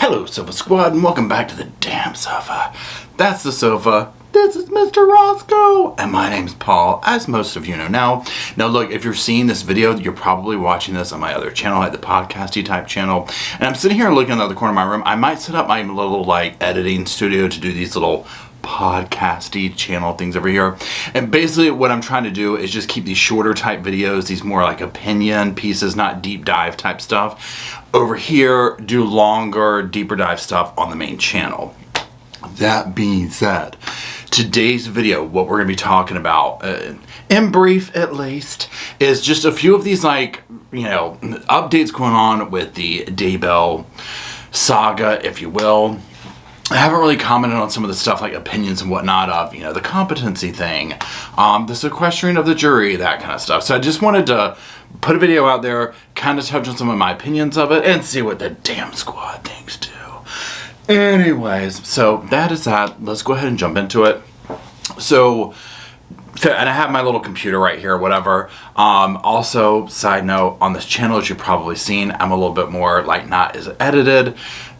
Hello, Sofa Squad, and welcome back to the damn sofa. That's the sofa. This is Mr. Roscoe, and my name's Paul, as most of you know now. Now look, if you're seeing this video, you're probably watching this on my other channel, like the podcasty type channel. And I'm sitting here looking in the other corner of my room. I might set up my little like editing studio to do these little podcasty channel things over here. And basically what I'm trying to do is just keep these shorter type videos, these more like opinion pieces, not deep dive type stuff. Over here, do longer, deeper dive stuff on the main channel. That being said, today's video, what we're going to be talking about, in brief at least, is just a few of these like, updates going on with the Daybell saga, if you will. I haven't really commented on some of the stuff like opinions and whatnot of, the competency thing, the sequestering of the jury, that kind of stuff. So I just wanted to put a video out there, kind of touch on some of my opinions of it, and see what the damn squad thinks too. Anyways, so that is that. Let's go ahead and jump into it. So, and I have my little computer right here, whatever. Also, side note, on this channel, as you've probably seen, I'm a little bit more like not as edited.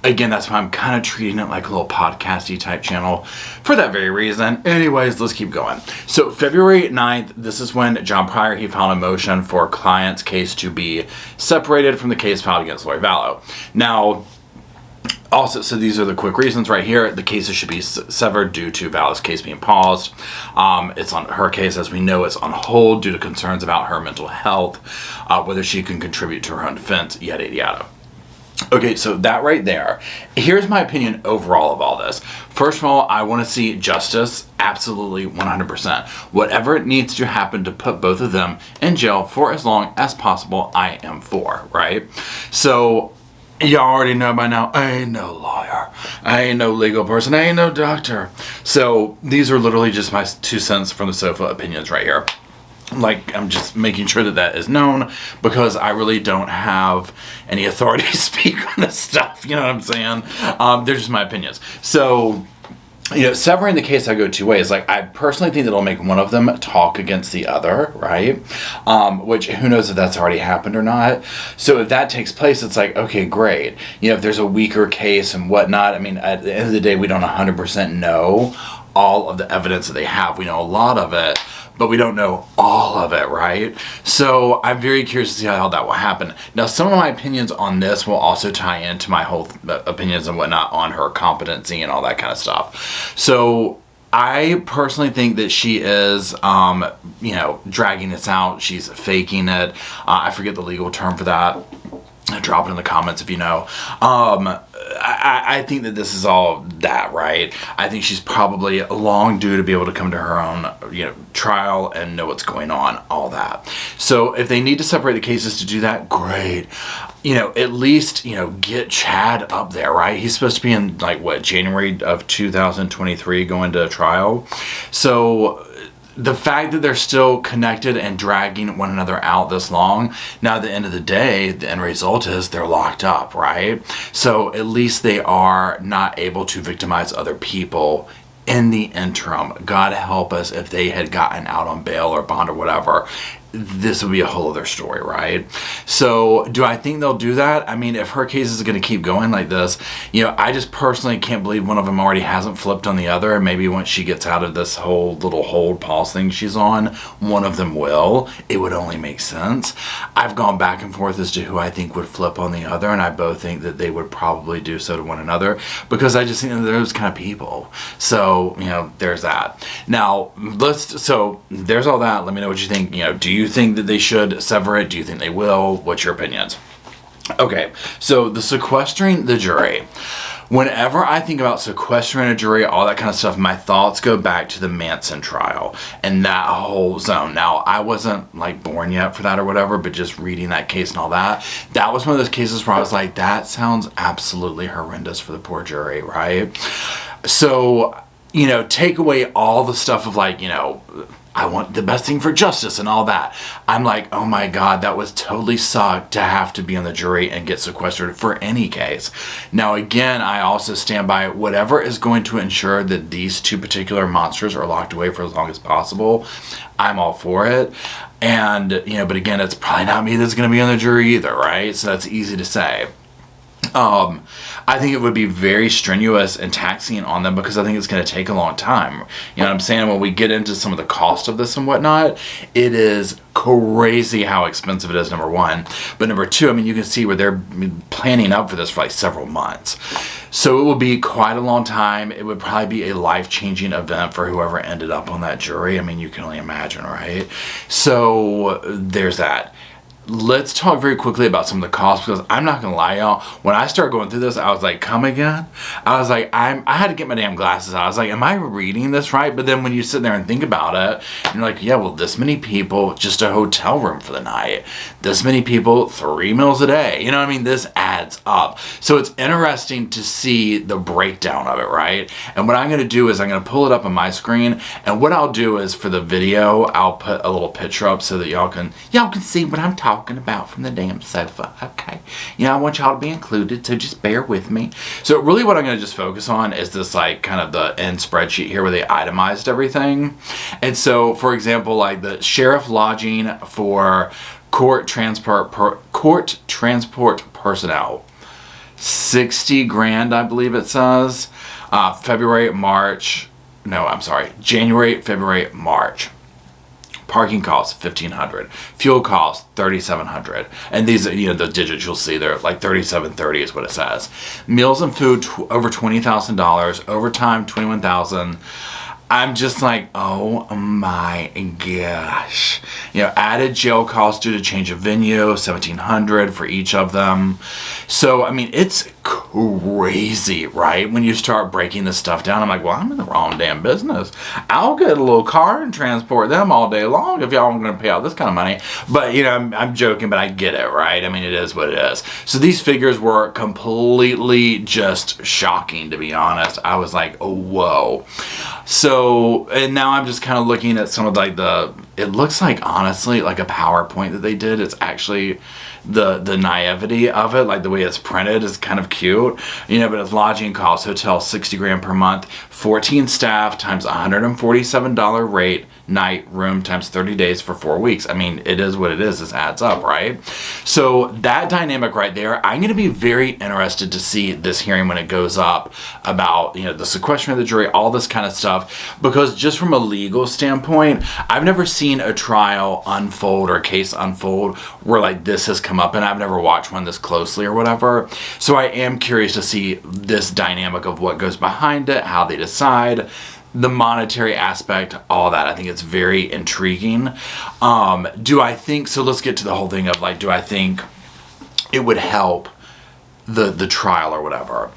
Again, that's why I'm kind of treating it like a little podcasty type channel for that very reason. Anyways, let's keep going. So February 9th, this is when John Pryor, he filed a motion for client's case to be separated from the case filed against Lori Vallow. Now, also, so these are the quick reasons right here. The cases should be severed due to Vallow's case being paused. It's on her case, as we know, it's on hold due to concerns about her mental health, whether she can contribute to her own defense, yada, yada, yada. Okay, so that right there. Here's my opinion overall of all this. First of all, I want to see justice, absolutely 100%. Whatever it needs to happen to put both of them in jail for as long as possible, I am for, right? So, y'all already know by now, I ain't no lawyer. I ain't no legal person. I ain't no doctor. So, these are literally just my 2 cents from the sofa opinions right here. Like, I'm just making sure that that is known because I really don't have any authority to speak on this stuff. You know what I'm saying? They're just my opinions. So, severing the case, I go two ways. Like, I personally think that it'll make one of them talk against the other, right? Which, who knows if that's already happened or not. So if that takes place, it's like, okay, great. If there's a weaker case and whatnot, I mean, at the end of the day, we don't 100% know all of the evidence that they have. We know a lot of it, but we don't know all of it, right? So I'm very curious to see how that will happen. Now, some of my opinions on this will also tie into my whole opinions and whatnot on her competency and all that kind of stuff. So I personally think that she is, dragging this out. She's faking it. I forget the legal term for that. Drop it in the comments if you know. I think that this is all that, right? I think she's probably long due to be able to come to her own, trial and know what's going on, all that. So if they need to separate the cases to do that, great. At least, get Chad up there, right? He's supposed to be in, January of 2023 going to trial. So the fact that they're still connected and dragging one another out this long, now at the end of the day, the end result is they're locked up, right? So at least they are not able to victimize other people in the interim. God help us if they had gotten out on bail or bond or whatever. This would be a whole other story, right? So do I think they'll do that? I mean, if her case is going to keep going like this, I just personally can't believe one of them already hasn't flipped on the other. Maybe once she gets out of this whole little hold pause thing she's on, one of them will. It would only make sense. I've gone back and forth as to who I think would flip on the other, and I both think that they would probably do so to one another because I just think that they're those kind of people. So, there's that. Now, so there's all that. Let me know what you think. Do you think that they should sever it? Do you think they will? What's your opinions? Okay, so the sequestering the jury. Whenever I think about sequestering a jury, all that kind of stuff, my thoughts go back to the Manson trial and that whole zone. Now, I wasn't born yet for that or whatever, but just reading that case and all that, that was one of those cases where I was like, that sounds absolutely horrendous for the poor jury, right? So, take away all the stuff of I want the best thing for justice and all that. I'm like, oh my God, that was totally sucked to have to be on the jury and get sequestered for any case. Now, again, I also stand by whatever is going to ensure that these two particular monsters are locked away for as long as possible. I'm all for it. And, but again, it's probably not me that's going to be on the jury either, right? So that's easy to say. I think it would be very strenuous and taxing on them because I think it's going to take a long time. You know what I'm saying? When we get into some of the cost of this and whatnot, it is crazy how expensive it is, number one. But number two, I mean, you can see where they're planning up for this for like several months. So it will be quite a long time. It would probably be a life-changing event for whoever ended up on that jury. I mean, you can only imagine, right? So there's that. Let's talk very quickly about some of the costs, because I'm not gonna lie, y'all, when I started going through this, I was like, come again? I was like, I had to get my damn glasses out. I was like, am I reading this right? But then when you sit there and think about it, you're like, yeah, well, this many people, just a hotel room for the night. This many people, 3 meals a day. You know what I mean? This adds up. So it's interesting to see the breakdown of it, right? And what I'm gonna do is I'm gonna pull it up on my screen, and what I'll do is for the video, I'll put a little picture up so that y'all can see what I'm talking about from the damn sofa. Okay, you know, I want y'all to be included, so just bear with me. So really what I'm going to just focus on is this, like, kind of the end spreadsheet here where they itemized everything. And so for example, like the sheriff lodging for court transport personnel, 60 grand, I believe it says. January, February, March. Parking costs $1,500. Fuel costs $3,700. And these are, you know, the digits you'll see there, like $3,730 is what it says. Meals and food over $20,000. Overtime $21,000. I'm just like, oh my gosh. You know, added jail costs due to change of venue, $1,700 for each of them. So, I mean, it's crazy, right? When you start breaking this stuff down, I'm like, well, I'm in the wrong damn business. I'll get a little car and transport them all day long if y'all are going to pay out this kind of money. But, you know, I'm joking, but I get it, right? I mean, it is what it is. So these figures were completely just shocking, to be honest. I was like, oh, whoa. So, and now I'm just kind of looking at some of like it looks like, honestly, like a PowerPoint that they did. It's actually the naivety of it, like the way it's printed is kind of cute, you know. But it's lodging costs, hotel 60 grand per month, 14 staff times $147 rate, night room times 30 days for 4 weeks. I mean, it is what it is. This adds up, right? So that dynamic right there, I'm going to be very interested to see this hearing when it goes up about, you know, the sequestration of the jury, all this kind of stuff, because just from a legal standpoint, I've never seen a trial unfold or a case unfold where like this has come up, and I've never watched one this closely or whatever. So I am curious to see this dynamic of what goes behind it, how they decide, the monetary aspect, all that. I think it's very intriguing. Do I think, so let's get to the whole thing of like, do I think it would help the trial or whatever?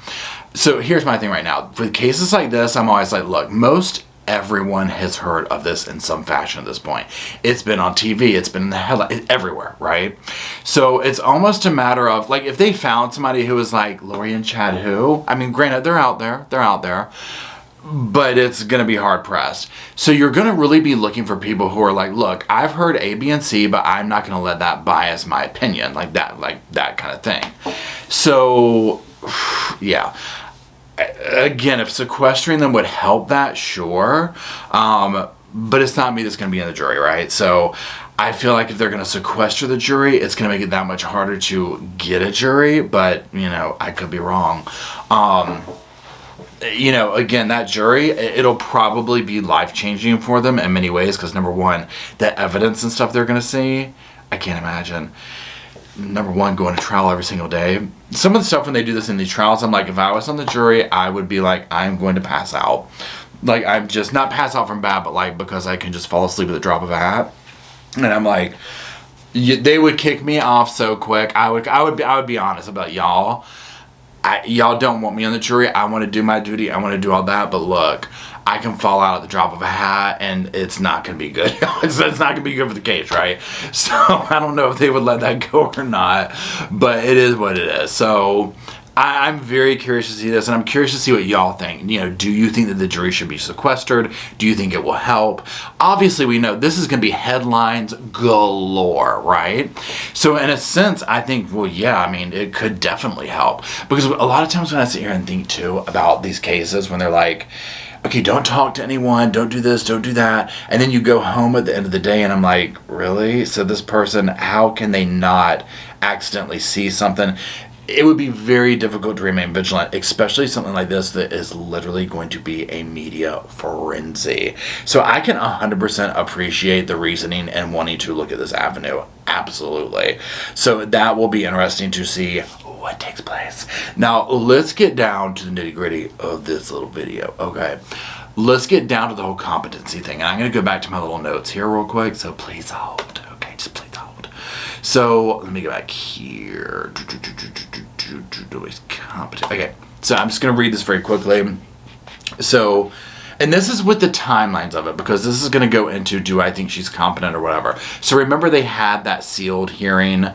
So here's my thing right now. For cases like this, I'm always like, look, most everyone has heard of this in some fashion at this point. It's been on TV, it's been in the headline, everywhere, right? So it's almost a matter of, like, if they found somebody who was like, Lori and Chad who? I mean, granted, they're out there, but it's going to be hard pressed. So you're going to really be looking for people who are like, look, I've heard A, B, and C, but I'm not going to let that bias my opinion, like that kind of thing. So, yeah. Again, if sequestering them would help that, sure. But it's not me that's going to be in the jury, right? So I feel like if they're going to sequester the jury, it's going to make it that much harder to get a jury. But, you know, I could be wrong. You know, again, that jury, it'll probably be life-changing for them in many ways. Because, number one, the evidence and stuff they're going to see, I can't imagine. Number one, going to trial every single day. Some of the stuff when they do this in these trials, I'm like, if I was on the jury, I would be like, I'm going to pass out. Like, I'm just not pass out from bad, but like because I can just fall asleep at the drop of a hat. And I'm like, they would kick me off so quick. I would be honest about y'all. Y'all don't want me on the jury. I want to do my duty. I want to do all that. But look, I can fall out at the drop of a hat, and it's not going to be good. It's not going to be good for the case, right? So I don't know if they would let that go or not, but it is what it is. So I'm very curious to see this, and I'm curious to see what y'all think. You know, do you think that the jury should be sequestered? Do you think it will help? Obviously, we know this is going to be headlines galore, right? So in a sense, I think, well, yeah, I mean, it could definitely help. Because a lot of times when I sit here and think, too, about these cases, when they're like, okay, don't talk to anyone, don't do this, don't do that, and then you go home at the end of the day, and I'm like, really? So this person, how can they not accidentally see something? it would be very difficult to remain vigilant, especially something like this that is literally going to be a media frenzy. So I can 100% appreciate the reasoning and wanting to look at this avenue. Absolutely. So that will be interesting to see what takes place. Now, let's get down to the nitty-gritty of this little video, okay? Let's get down to the whole competency thing. And I'm going to go back to my little notes here real quick, so please hold. Okay, just please hold. So let me go back here. Okay, so I'm just going to read this very quickly. So, and this is with the timelines of it, because this is going to go into, do I think she's competent or whatever. So remember they had that sealed hearing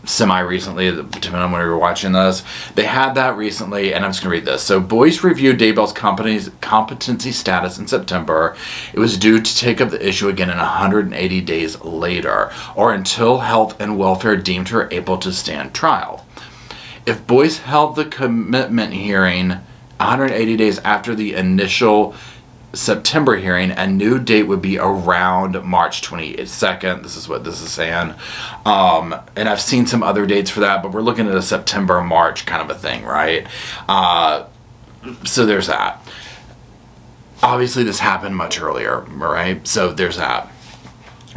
semi-recently, depending on when we were watching this. They had that recently, and I'm just going to read this. So, Boyce reviewed Daybell's competency status in September. It was due to take up the issue again in 180 days later, or until Health and Welfare deemed her able to stand trial. If Boyce held the commitment hearing 180 days after the initial September hearing, a new date would be around March 22nd. This is what this is saying. And I've seen some other dates for that, but we're looking at a September, March kind of a thing, right? So there's that. Obviously, this happened much earlier, right? So there's that.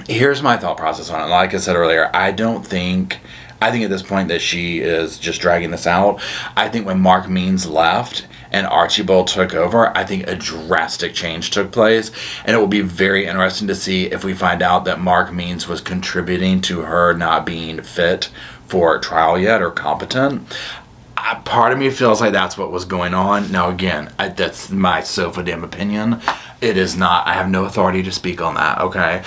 Here's my thought process on it. Like I said earlier, I think at this point that she is just dragging this out. I think when Mark Means left and Archibald took over, I think a drastic change took place, and it will be very interesting to see if we find out that Mark Means was contributing to her not being fit for trial yet or competent. Part of me feels like that's what was going on. Now again, that's my sofa damn opinion. It is not. I have no authority to speak on that, okay?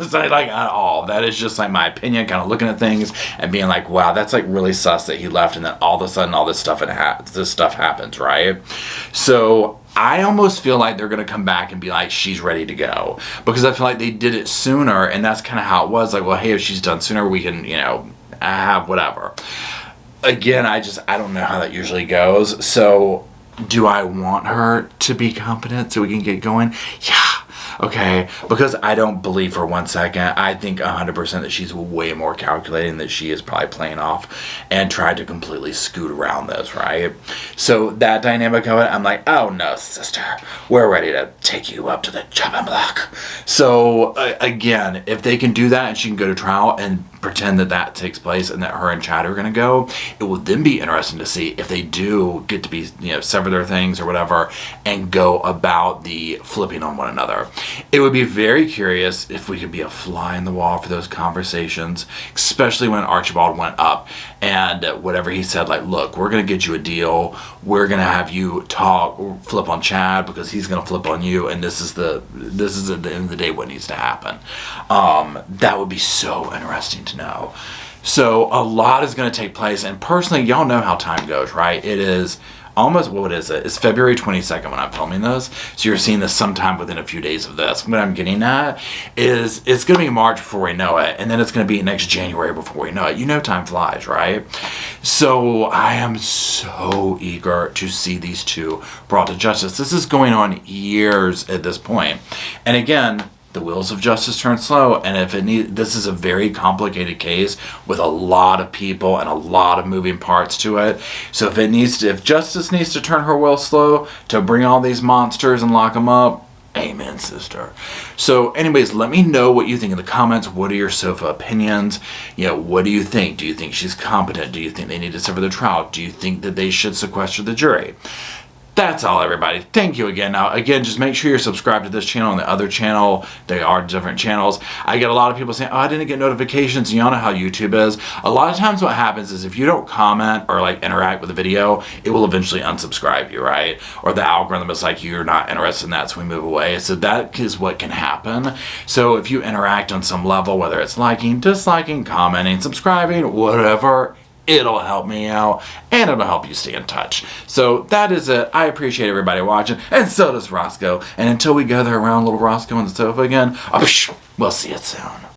So, like, at all. That is just, like, my opinion, kind of looking at things and being like, wow, that's, like, really sus that he left, and then all of a sudden all this stuff happens, right? So I almost feel like they're going to come back and be like, she's ready to go. Because I feel like they did it sooner, and that's kind of how it was. Like, well, hey, if she's done sooner, we can, have whatever. Again, I don't know how that usually goes. So, do I want her to be competent so we can get going? Yeah. Okay, because I don't believe for 1 second. I think 100% that she's way more calculating, that she is probably playing off and tried to completely scoot around this, right? So that dynamic of it, I'm like, oh no, sister, we're ready to take you up to the chopping block. So again, if they can do that and she can go to trial and pretend that that takes place and that her and Chad are going to go, it will then be interesting to see if they do get to be, sever their things or whatever and go about the flipping on one another. It would be very curious if we could be a fly in the wall for those conversations, especially when Archibald went up and whatever he said, like, look, we're going to get you a deal. We're going to have you flip on Chad because he's going to flip on you, and this is at the end of the day what needs to happen. That would be so interesting to know. So a lot is going to take place, and personally, y'all know how time goes, right? It is almost, what is it? It's February 22nd when I'm filming this, so you're seeing this sometime within a few days of this. What I'm getting at is it's going to be March before we know it, and then it's going to be next January before we know it. Time flies, right? So I am so eager to see these two brought to justice. This is going on years at this point, and again, the wheels of justice turn slow, and this is a very complicated case with a lot of people and a lot of moving parts to it. So if justice needs to turn her wheel slow to bring all these monsters and lock them up, amen, sister. So anyways, let me know what you think in the comments. What are your sofa opinions? What do you think? Do you think she's competent? Do you think they need to sever the trial? Do you think that they should sequester the jury? That's all, everybody. Thank you again. Now, again, just make sure you're subscribed to this channel and the other channel. They are different channels. I get a lot of people saying, oh, I didn't get notifications. Y'all know how YouTube is. A lot of times what happens is if you don't comment or interact with the video, it will eventually unsubscribe you, right? Or the algorithm is like, you're not interested in that, so we move away. So that is what can happen. So if you interact on some level, whether it's liking, disliking, commenting, subscribing, whatever, it'll help me out, and it'll help you stay in touch. So that is it. I appreciate everybody watching, and so does Roscoe. And until we gather around little Roscoe on the sofa again, we'll see you soon.